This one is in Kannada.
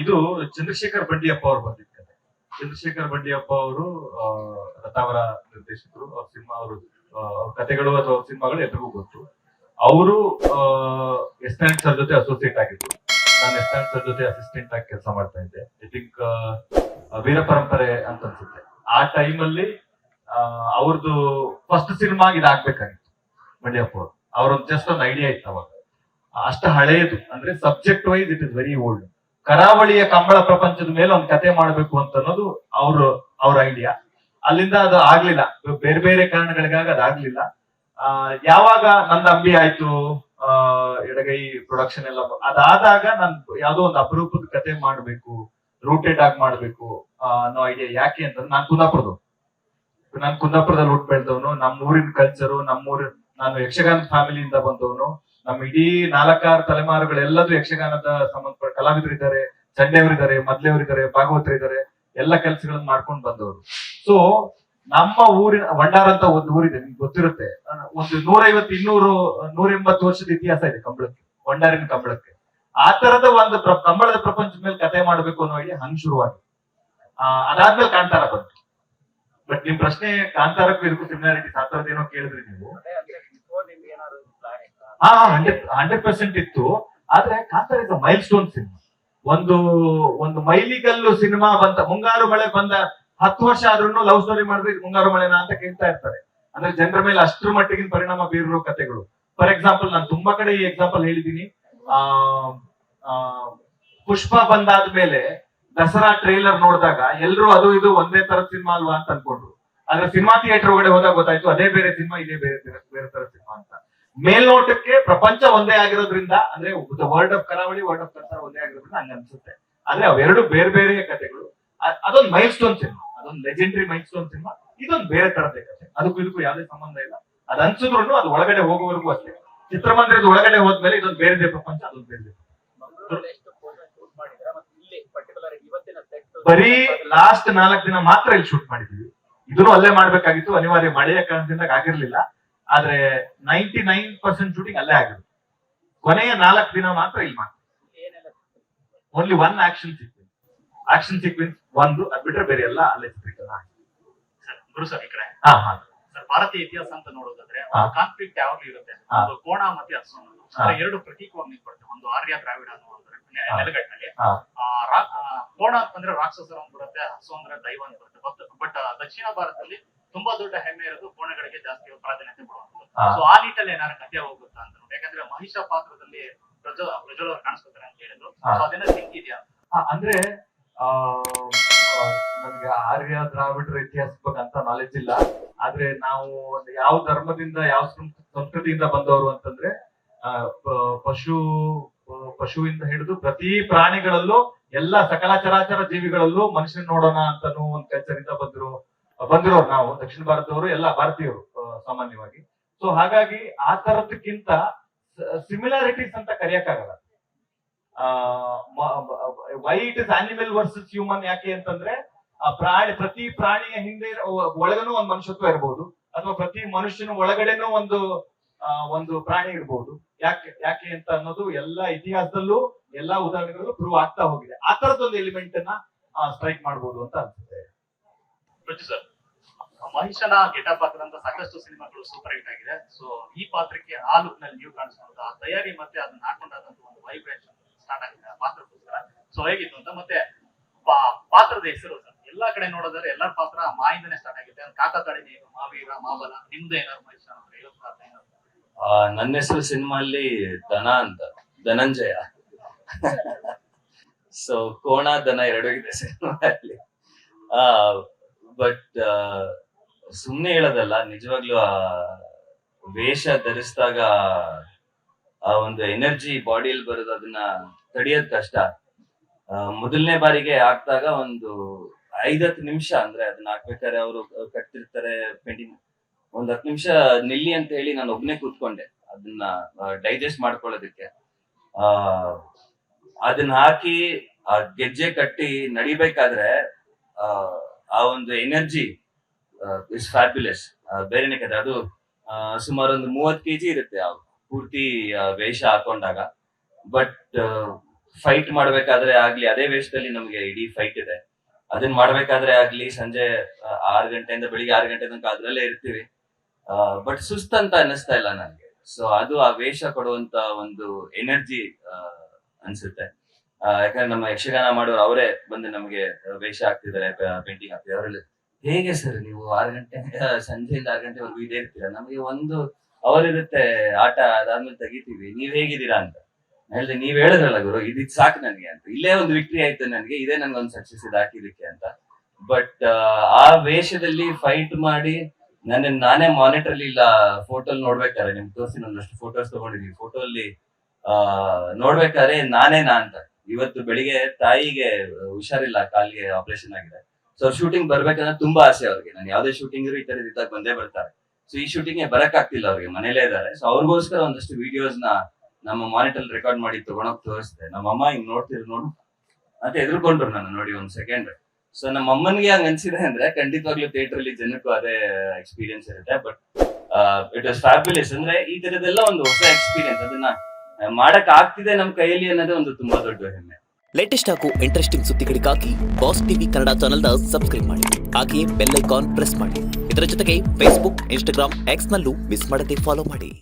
ಇದು ಚಂದ್ರಶೇಖರ್ ಬಂಡಿಯಪ್ಪ ಅವರು ಬರ್ದಿದ್ದ ಕತೆ. ಚಂದ್ರಶೇಖರ್ ಬಂಡಿಯಪ್ಪ ಅವರು ರಥಾವರ ನಿರ್ದೇಶಕರು. ಅವ್ರ ಸಿನಿಮಾ ಅವರು ಅವ್ರ ಕತೆಗಳು ಅಥವಾ ಸಿನಿಮಾಗಳು ಎಲ್ರಿಗೂ ಗೊತ್ತು. ಅವರು ಎಸ್ ಸರ್ ಜೊತೆ ಅಸೋಸಿಯೇಟ್ ಆಗಿದ್ರು. ನಾನು ಎಸ್ ಸರ್ ಜೊತೆ ಅಸಿಸ್ಟೆಂಟ್ ಆಗಿ ಕೆಲಸ ಮಾಡ್ತಾ ಇದ್ದೆ. ಐ ಥಿಂಕ್ ವೀರ ಪರಂಪರೆ ಅಂತ ಅನ್ಸುತ್ತೆ. ಆ ಟೈಮಲ್ಲಿ ಅವ್ರದ್ದು ಫಸ್ಟ್ ಸಿನಿಮಾ ಇದಾಗ್ಬೇಕಾಗಿತ್ತು ಬಂಡಿಯಪ್ಪ ಅವರು. ಅವ್ರೊಂದು ಜಸ್ಟ್ ಒಂದು ಐಡಿಯಾ ಇತ್ತು ಅವಾಗ. ಅಷ್ಟು ಹಳೆಯದು ಅಂದ್ರೆ subject wise it is very old. ಕರಾವಳಿಯ ಕಂಬಳ ಪ್ರಪಂಚದ ಮೇಲೆ ಒಂದು ಕತೆ ಮಾಡಬೇಕು ಅಂತ ಅನ್ನೋದು ಅವ್ರ ಐಡಿಯಾ. ಅಲ್ಲಿಂದ ಅದು ಆಗ್ಲಿಲ್ಲ, ಬೇರೆ ಬೇರೆ ಕಾರಣಗಳಿಗಾಗಿ ಅದಾಗ್ಲಿಲ್ಲ. ಯಾವಾಗ ನಂದು ಅಂಬಿ ಆಯ್ತು, ಎಡಗೈ ಪ್ರೊಡಕ್ಷನ್ ಎಲ್ಲ ಅದಾದಾಗ ನನ್ ಯಾವ್ದೋ ಒಂದು ಅಪರೂಪದ ಕತೆ ಮಾಡ್ಬೇಕು, ರೂಟೆಡ್ ಆಗಿ ಮಾಡ್ಬೇಕು ಅನ್ನೋ ಐಡಿಯಾ. ಯಾಕೆ ಅಂತಂದ್ರೆ ನಾನು ಕುಂದಾಪುರದಲ್ಲಿ ಹುಟ್ಟು ಬೆಳೆದವನು. ನಮ್ಮೂರಿನ ಕಲ್ಚರು, ನಾನು ಯಕ್ಷಗಾನ ಫ್ಯಾಮಿಲಿಯಿಂದ ಬಂದವನು. ನಮ್ಮ ಇಡೀ 4-6 ತಲೆಮಾರುಗಳೆಲ್ಲದೂ ಯಕ್ಷಗಾನದ ಸಂಬಂಧಪಟ್ಟ ಕಲಾವಿದರಿದ್ದಾರೆ, ಚಂಡೆಯವರಿದ್ದಾರೆ, ಮೊದ್ಲೆಯವರಿದ್ದಾರೆ, ಭಾಗವತರಿದ್ದಾರೆ, ಎಲ್ಲ ಕೆಲಸಗಳನ್ನ ಮಾಡ್ಕೊಂಡು ಬಂದವರು. ಸೊ ನಮ್ಮ ಊರಿನ ವಂಡಾರ ಅಂತ ಒಂದು ಊರಿದೆ, ನಿಮ್ಗೆ ಗೊತ್ತಿರುತ್ತೆ. ಒಂದು 150-200-180 ವರ್ಷದ ಇತಿಹಾಸ ಇದೆ ಕಂಬಳಕ್ಕೆ, ವಂಡಾರಿನ ಕಂಬಳಕ್ಕೆ. ಆ ತರದ ಒಂದು ಕಂಬಳದ ಪ್ರಪಂಚದ ಮೇಲೆ ಕತೆ ಮಾಡ್ಬೇಕು ಅನ್ನೋ ಐಡಿಯಾ ಹಂಗ್ ಶುರುವಾಗಿ. ಅದಾದ್ಮೇಲೆ ಕಾಂತಾರ ಬಂತು. ಬಟ್ ನಿಮ್ ಪ್ರಶ್ನೆ ಕಾಂತಾರಕ್ಕೂ ಇದಕ್ಕೂ ಸಿಮಿಲಾರಿಟೀಸ್ ಆ ತರದ್ ಏನೋ ಕೇಳಿದ್ರಿ ನೀವು. 100% ಇತ್ತು. ಆದ್ರೆ Kantara is milestone cinema. ಒಂದು ಮೈಲಿಗಲ್ಲು ಸಿನಿಮಾ ಬಂತ. ಮುಂಗಾರು ಮಳೆ ಬಂದ 10 ವರ್ಷ ಆದ್ರೂ ಲವ್ ಸ್ಟೋರಿ ಮಾಡಿದ್ರೆ ಇದು ಮುಂಗಾರು ಮಳೆನಾ ಅಂತ ಕೇಳ್ತಾ ಇರ್ತಾರೆ. ಅಂದ್ರೆ ಜನರ ಮೇಲೆ ಅಷ್ಟರ ಮಟ್ಟಿಗಿನ ಪರಿಣಾಮ ಬೀರಿರೋ ಕಥೆಗಳು. ಫಾರ್ ಎಕ್ಸಾಂಪಲ್, ನಾನು ತುಂಬಾ ಕಡೆ ಈ ಎಕ್ಸಾಂಪಲ್ ಹೇಳಿದೀನಿ. ಪುಷ್ಪ ಬಂದಾದ್ಮೇಲೆ ದಸರಾ ಟ್ರೇಲರ್ ನೋಡಿದಾಗ ಎಲ್ರು ಅದು ಇದು ಒಂದೇ ತರದ ಸಿನಿಮಾ ಅಲ್ವಾ ಅಂತ ಅನ್ಕೊಂಡ್ರು. ಆದ್ರೆ ಸಿನಿಮಾ ಥಿಯೇಟರ್ ಒಳಗಡೆ ಹೋದಾಗ ಗೊತ್ತಾಯ್ತು ಅದೇ ಬೇರೆ ಸಿನಿಮಾ, ಇದೇ ಬೇರೆ ತರ ಸಿನಿಮಾ ಅಂತ. ಮೇಲ್ನೋಟಕ್ಕೆ ಪ್ರಪಂಚ ಒಂದೇ ಆಗಿರೋದ್ರಿಂದ, ಅಂದ್ರೆ ವರ್ಡ್ ಆಫ್ ಕರಾವಳಿ, ವರ್ಡ್ ಆಫ್ ಕನ್ನಡ ಒಂದೇ ಆಗಿರೋದ್ರಿಂದ ಹಂಗ ಅನ್ಸುತ್ತೆ. ಆದ್ರೆ ಅವೆರಡು ಬೇರೆ ಬೇರೆ ಕಥೆಗಳು. ಅದೊಂದು ಮೈಲ್ ಸ್ಟೋನ್ ಸಿನಿಮಾ, ಅದೊಂದು ಲೆಜೆಂಡರಿ ಮೈಲ್ ಸ್ಟೋನ್ ಸಿನಿಮಾ. ಇದೊಂದು ಬೇರೆ ತರದೇ ಕಥೆ. ಅದಕ್ಕೂ ಇದಕ್ಕೂ ಯಾವುದೇ ಸಂಬಂಧ ಇಲ್ಲ. ಅದ್ ಅನ್ಸಿದ್ರು ಅದು ಒಳಗಡೆ ಹೋಗೋವರೆಗೂ ಅಷ್ಟೇ. ಚಿತ್ರಮಂದಿರದ ಒಳಗಡೆ ಹೋದ್ಮೇಲೆ ಇದೊಂದು ಬೇರೆ ಪ್ರಪಂಚ, ಅದೊಂದು ಬೇರೆ. ಬರೀ ಲಾಸ್ಟ್ 4 ದಿನ ಮಾತ್ರ ಇಲ್ಲಿ ಶೂಟ್ ಮಾಡಿದ್ವಿ. ಇದನ್ನು ಅಲ್ಲೇ ಮಾಡ್ಬೇಕಾಗಿತ್ತು, ಅನಿವಾರ್ಯ ಮಳೆಯ ಕಾರಣದಿಂದ ಆಗಿರ್ಲಿಲ್ಲ. ಆದ್ರೆ 99% ಶೂಟಿಂಗ್ ಅಲ್ಲೇ ಆಗಿರುತ್ತೆ. ಕೊನೆಯ 4 ದಿನ ಮಾತ್ರ ಇಲ್ಲಿ ಮಾಡ್ತೀವಿ. ಓನ್ಲಿ ಒನ್ ಆಕ್ಷನ್ ಸೀಕ್ವೆನ್ಸ್ ಒಂದು, ಅದ್ ಬಿಟ್ರೆ ಬೇರೆ ಎಲ್ಲ ಅಲ್ಲೇ ಚಿತ್ರೀಕರಣ. ಗುರು ಸರ್, ಈ ಕಡೆ ಸರ್, ಭಾರತೀಯ ಇತಿಹಾಸ ಅಂತ ನೋಡೋದಾದ್ರೆ ಕಾನ್ಫ್ಲಿಕ್ಟ್ ಯಾವಾಗ್ಲೂ ಇರುತ್ತೆ. ಒಂದು ಕೋಣ ಮತ್ತೆ ಅಶ್ವನ ಎರಡು ಪ್ರತೀಕವಾಗಿ ನಿಂತ್ಕೊಳ್ತವೆ. ಒಂದು ಆರ್ಯ ದ್ರಾವಿಡ ಅನ್ನೋ ನೆಲಗಟ್ಟಿನಲ್ಲಿ ಕೋಣ ಅಂತಂದ್ರೆ ರಾಕ್ಷಸರ ಅಂತ ಬರುತ್ತೆ, ಹಸು ಅಂದ್ರೆ ದೈವ ಅಂತ ಬರುತ್ತೆ. ಬಟ್ ದಕ್ಷಿಣ ಭಾರತದಲ್ಲಿ ತುಂಬಾ ದೊಡ್ಡ ಹೆಮ್ಮೆ ಇರೋದು ಕೋಣಗಳಿಗೆ ಜಾಸ್ತಿ ಪ್ರಾಧಾನ್ಯತೆ ಕೊಡುವಂಥದ್ದು. ಸೊ ಆ ನಿಟ್ಟಲ್ಲಿ ಏನಾದ್ರು ಕಥೆ ಹೋಗುತ್ತಾ ಅಂತ ನೋಡಿ. ಯಾಕಂದ್ರೆ ಮಹಿಷ ಪಾತ್ರದಲ್ಲಿ ಪ್ರಜ್ವಲ್ ಕಾಣಿಸ್ಕೊತಾರೆ ಅಂತ ಹೇಳಿದ್ರು. ಅದನ್ನ ಲಿಂಕ್ ಇದೆಯಾ ಅಂದ್ರೆ ನನ್ಗೆ ಆರ್ಯ ದ್ರಾವಿಡರ ಇತಿಹಾಸ ಬಗ್ಗೆ ಅಂತ ನಾಲೆಜ್ ಇಲ್ಲ. ಆದ್ರೆ ನಾವು ಯಾವ ಧರ್ಮದಿಂದ, ಯಾವ ಸಂಸ್ಕೃತಿಯಿಂದ ಬಂದವರು ಅಂತಂದ್ರೆ ಪಶುವಿಂದ ಹಿಡಿದು ಪ್ರತಿ ಪ್ರಾಣಿಗಳಲ್ಲೂ, ಎಲ್ಲ ಸಕಲ ಚರಾಚರ ಜೀವಿಗಳಲ್ಲೂ ಮನುಷ್ಯನ್ ನೋಡೋಣ ಅಂತಾನು ಒಂದು ಕಲ್ಚರ್ ಇಂದ ಬಂದಿರೋರು ನಾವು ದಕ್ಷಿಣ ಭಾರತದವರು, ಎಲ್ಲ ಭಾರತೀಯರು ಸಾಮಾನ್ಯವಾಗಿ. ಸೊ ಹಾಗಾಗಿ ಆ ತರದಕ್ಕಿಂತ ಸಿಮಿಲಾರಿಟೀಸ್ ಅಂತ ಕರೆಯಕ್ಕಾಗಲ್ಲ. Why it is animal versus human ಯಾಕೆ ಅಂತಂದ್ರೆ, ಪ್ರತಿ ಪ್ರಾಣಿಯ ಹಿಂದೆ ಒಳಗನೂ ಒಂದು ಮನುಷ್ಯತ್ವ ಇರಬಹುದು, ಅಥವಾ ಪ್ರತಿ ಮನುಷ್ಯನ ಒಳಗಡೆನೂ ಒಂದು ಪ್ರಾಣಿ ಇರಬಹುದು. ಯಾಕೆ ಅಂತ ಅನ್ನೋದು ಎಲ್ಲ ಇತಿಹಾಸದಲ್ಲೂ, ಎಲ್ಲಾ ಉದಾಹರಣೆಗಳಲ್ಲೂ ಪ್ರೂವ್ ಆಗ್ತಾ ಹೋಗಿದೆ. ಆ ತರದೊಂದು ಎಲಿಮೆಂಟ್ ಅನ್ನ ಸ್ಟ್ರೈಕ್ ಮಾಡಬಹುದು ಅಂತ ಅನ್ಸುತ್ತೆ. ಸರ್, ಮಹಿಷನ ಗೆಟಪ್ ಹಾಕಿದಂತ ಸಾಕಷ್ಟು ಸಿನಿಮಾಗಳು ಸೂಪರ್ ಹಿಟ್ ಆಗಿದೆ. ಸೊ ಈ ಪಾತ್ರಕ್ಕೆ ಆ ಲುಕ್ ನಲ್ಲಿ ನೀವು ಕಾಣಿಸ್ಕೊಳ್ಳೋದು, ಆ ತಯಾರಿ ಮತ್ತೆ ಅದನ್ನ ಹಾಕೊಂಡಾದಂತ ಒಂದು ವೈಬ್ರೇಷನ್ ಸ್ಟಾರ್ಟ್ ಆಗಿದೆ ಆ ಪಾತ್ರಕ್ಕೋಸ್ಕರ. ಸೊ ಹೇಗಿತ್ತು ಅಂತ, ಮತ್ತೆ ಪಾತ್ರದ ಹೆಸರು ಸರ್, ಎಲ್ಲಾ ಕಡೆ ನೋಡೋದಾದ್ರೆ ಎಲ್ಲರ ಪಾತ್ರ ಮಾಯಿಂದನೇ ಸ್ಟಾರ್ಟ್ ಆಗಿದೆ. ಕಾಕತಾಳಿ, ಮಾವೀರ, ಮಾಬಲ, ನಿಮ್ದು ಏನಾದ್ರು ಮಹಿಷ ನನ್ನ ಹೆಸರು ಸಿನಿಮಾಲ್ಲಿ ದನ ಅಂತ, ಧನಂಜಯ. ಸೊ ಕೋಣ ದನ ಎರಡೂ ಇದೆ ಸಿನಿಮಾದಲ್ಲಿ. ಬಟ್ ಸುಮ್ನೆ ಹೇಳೋದಲ್ಲ, ನಿಜವಾಗ್ಲೂ ಆ ವೇಷ ಧರಿಸಿದಾಗ ಆ ಒಂದು ಎನರ್ಜಿ ಬಾಡಿಯಲ್ಲಿ ಬರೋದು, ಅದನ್ನ ತಡಿಯೋದ್ ಕಷ್ಟ. ಮೊದಲನೇ ಬಾರಿಗೆ ಹಾಕ್ದಾಗ ಒಂದು 5-10 ನಿಮಿಷ, ಅಂದ್ರೆ ಅದನ್ನ ಹಾಕ್ಬೇಕಾದ್ರೆ ಅವರು ಕಟ್ತಿರ್ತಾರೆ ಪೇಂಟಿಂಗ್, ಒಂದ್ 10 ನಿಮಿಷ ನಿಲ್ಲಿ ಅಂತ ಹೇಳಿ ನಾನು ಒಬ್ನೇ ಕೂತ್ಕೊಂಡೆ ಅದನ್ನ ಡೈಜೆಸ್ಟ್ ಮಾಡ್ಕೊಳ್ಳೋದಕ್ಕೆ. ಅದನ್ನ ಹಾಕಿ ಆ ಗೆಜ್ಜೆ ಕಟ್ಟಿ ನಡಿಬೇಕಾದ್ರೆ ಆ ಒಂದು ಎನರ್ಜಿ ಇಸ್ ಫ್ಯಾಬ್ಯುಲಸ್, ಬೇರೆನೆ ಕತೆ. ಅದು ಸುಮಾರು ಒಂದು 30 kg ಇರುತ್ತೆ ಪೂರ್ತಿ ವೇಷ ಹಾಕೊಂಡಾಗ. ಬಟ್ ಫೈಟ್ ಮಾಡ್ಬೇಕಾದ್ರೆ ಆಗ್ಲಿ, ಅದೇ ವೇಷದಲ್ಲಿ ನಮ್ಗೆ ಇಡೀ ಫೈಟ್ ಇದೆ. ಅದನ್ನ ಮಾಡ್ಬೇಕಾದ್ರೆ ಆಗ್ಲಿ ಸಂಜೆ 6 ಗಂಟೆಯಿಂದ ಬೆಳಿಗ್ಗೆ 6 ಗಂಟೆ ತನಕ ಅದ್ರಲ್ಲೇ ಇರ್ತೀವಿ. ಬಟ್ ಸುಸ್ತಂತ ಅನ್ನಿಸ್ತಾ ಇಲ್ಲ ನನ್ಗೆ. ಸೊ ಅದು ಆ ವೇಷ ಕೊಡುವಂತ ಒಂದು ಎನರ್ಜಿ ಅನ್ಸುತ್ತೆ. ಯಾಕಂದ್ರೆ ನಮ್ಮ ಯಕ್ಷಗಾನ ಮಾಡೋರು ಅವರೇ ಬಂದು ನಮಗೆ ವೇಷ ಹಾಕ್ತಿದ್ದಾರೆ, ಪೇಂಟಿಂಗ್ ಹಾಕ್ತಿದ್ದಾರೆ. ಅವರಲ್ಲಿ ಹೇಗೆ ಸರ್ ನೀವು 6 ಗಂಟೆ ಸಂಜೆಯಿಂದ 6 ಗಂಟೆವರೆಗೂ ಇದೇ ಇರ್ತೀರಾ? ನಮಗೆ 1 ಅವರ್ ಇರುತ್ತೆ ಆಟ, ಅದಾದ್ಮೇಲೆ ತೆಗಿತೀವಿ. ನೀವ್ ಹೇಗಿದ್ದೀರಾ ಅಂತ ಹೇಳಿದೆ. ನೀವ್ ಹೇಳಿದ್ರಲ್ಲ ಗುರು, ಇದಿದ್ ಸಾಕು ನನ್ಗೆ ಅಂತ. ಇಲ್ಲೇ ಒಂದು ವಿಕ್ಟ್ರಿ ಆಯ್ತು ನನ್ಗೆ, ಇದೇ ನನ್ಗೊಂದು ಸಕ್ಸಸ್ ಇದು ಹಾಕಿದಕ್ಕೆ ಅಂತ. ಬಟ್ ಆ ವೇಷದಲ್ಲಿ ಫೈಟ್ ಮಾಡಿ ನನ್ನ ನಾನೇ ಮಾನಿಟರ್ ಇಲ್ಲ ಫೋಟೋಲ್ ನೋಡ್ಬೇಕಾದ್ರೆ, ನಿಮ್ಗೆ ತೋರಿಸಿ ಒಂದಷ್ಟು ಫೋಟೋಸ್ ತಗೊಂಡಿದೀವಿ. ಫೋಟೋ ಅಲ್ಲಿ ನೋಡ್ಬೇಕಾದ್ರೆ ನಾನೇನಾ ಅಂತ. ಇವತ್ತು ಬೆಳಿಗ್ಗೆ ತಾಯಿಗೆ ಹುಷಾರಿಲ್ಲ, ಕಾಲಿಗೆ ಆಪರೇಷನ್ ಆಗಿದೆ. ಸೊ ಶೂಟಿಂಗ್ ಬರ್ಬೇಕಂದ್ರೆ ತುಂಬಾ ಆಸೆ ಅವ್ರಿಗೆ. ನಾನು ಯಾವ್ದೇ ಶೂಟಿಂಗ್ ಈ ತರ ಇದ್ದಾಗ ಬಂದೇ ಬರ್ತಾರೆ. ಸೊ ಈ ಶೂಟಿಂಗ್ ಬರಕ್ ಆಗ್ತಿಲ್ಲ ಅವ್ರಿಗೆ, ಮನೇಲೇ ಇದಾರೆ. ಸೊ ಅವ್ರಿಗೋಸ್ಕರ ಒಂದಷ್ಟು ವಿಡಿಯೋಸ್ ನ ನಮ್ಮ ಮಾನಿಟರ್ ರೆಕಾರ್ಡ್ ಮಾಡಿ ತಗೊಂಡೋಗಿ ತೋರಿಸ್ದೆ. ನಮ್ಮ ಅಮ್ಮ ಹಿಂಗ್ ನೋಡು ಅಂತ ಎದುರ್ಕೊಂಡ್ರು ನನ್ನ ನೋಡಿ 1 ಸೆಕೆಂಡ್. ಸೊ ನಮ್ಮ ಅಮ್ಮನ್ಗೆ ಹಂಗ ಅನ್ಸಿದೆ ಅಂದ್ರೆ ಖಂಡಿತವಾಗ್ಲೂ ಥಿಯೇಟರ್ ಅಲ್ಲಿ ಜನಕ್ಕೂ ಅದೇ ಎಕ್ಸ್ಪೀರಿಯನ್ಸ್ ಇರುತ್ತೆ. But it was fabulous. ಅಂದ್ರೆ ಈ ತರದೆಲ್ಲ ಒಂದು ಹೊಸ ಎಕ್ಸ್ಪೀರಿಯನ್ಸ್, ಅದನ್ನ ಮಾಡಕ್ ಆಗ್ತಿದೆ ನಮ್ ಕೈಯಲ್ಲಿ ಅನ್ನೋದೇ ಒಂದು ತುಂಬಾ ದೊಡ್ಡ ಹೆಮ್ಮೆ. ಲೇಟೆಸ್ಟ್ ಹಾಗೂ ಇಂಟ್ರೆಸ್ಟಿಂಗ್ ಸುದ್ದಿಗಳಿಗಾಗಿ ಬಾಸ್ ಟಿವಿ ಕನ್ನಡ ಚಾನೆಲ್ನ ಸಬ್ಸ್ಕ್ರೈಬ್ ಮಾಡಿ. ಹಾಗೆಯೇ ಬೆಲ್ ಐಕಾನ್ ಪ್ರೆಸ್ ಮಾಡಿ. ಇದರ ಜೊತೆಗೆ ಫೇಸ್ಬುಕ್, ಇನ್ಸ್ಟಾಗ್ರಾಮ್, ಎಕ್ಸ್ ನಲ್ಲೂ ಮಿಸ್ ಮಾಡದೆ ಫಾಲೋ ಮಾಡಿ.